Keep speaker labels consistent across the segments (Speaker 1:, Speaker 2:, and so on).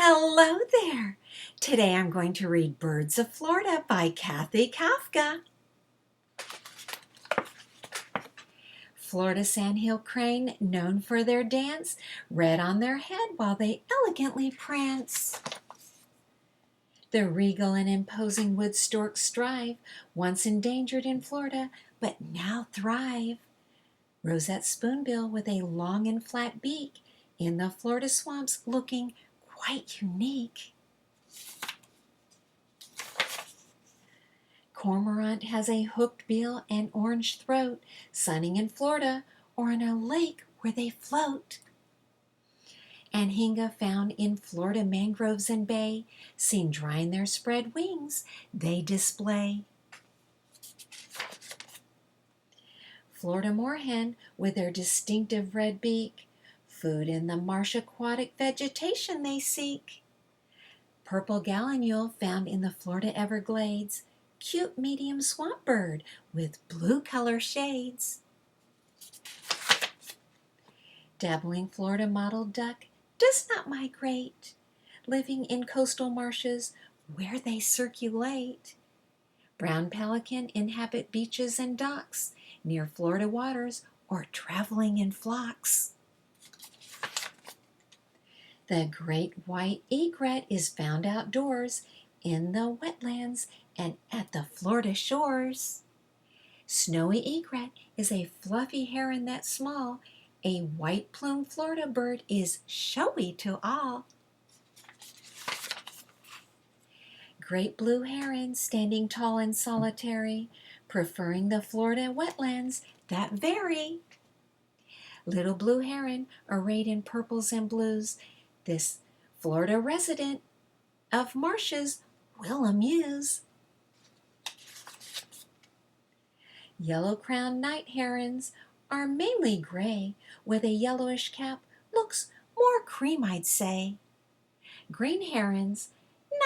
Speaker 1: Hello there! Today I'm going to read Birds of Florida by Kathy Kafka. Florida sandhill crane, known for their dance, red on their head while they elegantly prance. The regal and imposing wood storks strive, once endangered in Florida, but now thrive. Rosette spoonbill with a long and flat beak, in the Florida swamps looking quite unique. Cormorant has a hooked bill and orange throat, sunning in Florida or in a lake where they float. Anhinga found in Florida mangroves and bay, seen drying their spread wings, they display. Florida moorhen with their distinctive red beak, food in the marsh aquatic vegetation they seek. Purple gallinule found in the Florida Everglades, cute medium swamp bird with blue color shades. Dabbling Florida mottled duck does not migrate, living in coastal marshes where they circulate. Brown pelican inhabit beaches and docks near Florida waters or traveling in flocks. The great white egret is found outdoors in the wetlands and at the Florida shores. Snowy egret is a fluffy heron that's small. A white-plumed Florida bird is showy to all. Great blue heron standing tall and solitary, preferring the Florida wetlands that vary. Little blue heron arrayed in purples and blues, this Florida resident of marshes will amuse. Yellow-crowned night herons are mainly gray, with a yellowish cap, looks more cream, I'd say. Green herons,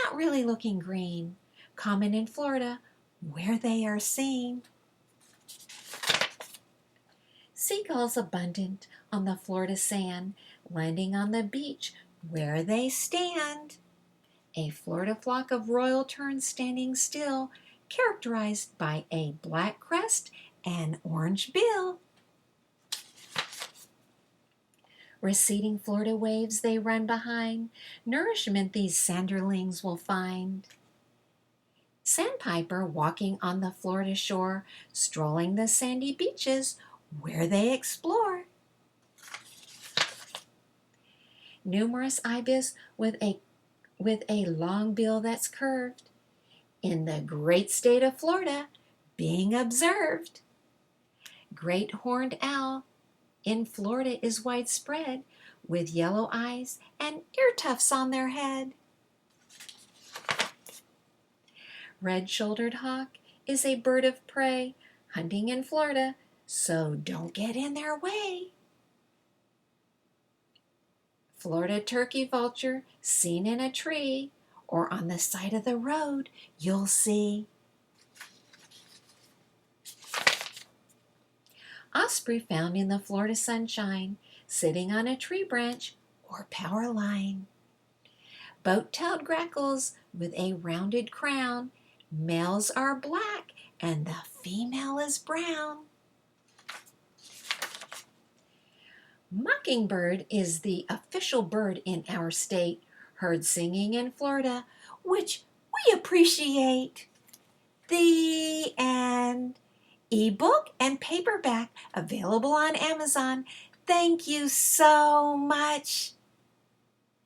Speaker 1: not really looking green, common in Florida where they are seen. Seagulls abundant on the Florida sand, landing on the beach where they stand. A Florida flock of royal terns standing still, characterized by a black crest and orange bill. Receding Florida waves they run behind, nourishment these sanderlings will find. Sandpiper walking on the Florida shore, strolling the sandy beaches where they explore. Numerous ibis with a long bill that's curved, in the great state of Florida being observed. Great horned owl in Florida is widespread, with yellow eyes and ear tufts on their head. Red-shouldered hawk is a bird of prey, hunting in Florida, so don't get in their way. Florida turkey vulture seen in a tree or on the side of the road you'll see. Osprey found in the Florida sunshine, sitting on a tree branch or power line. Boat-tailed grackles with a rounded crown, males are black and the female is brown. Mockingbird is the official bird in our state, heard singing in Florida, which we appreciate. The end. Ebook and paperback available on Amazon. Thank you so much.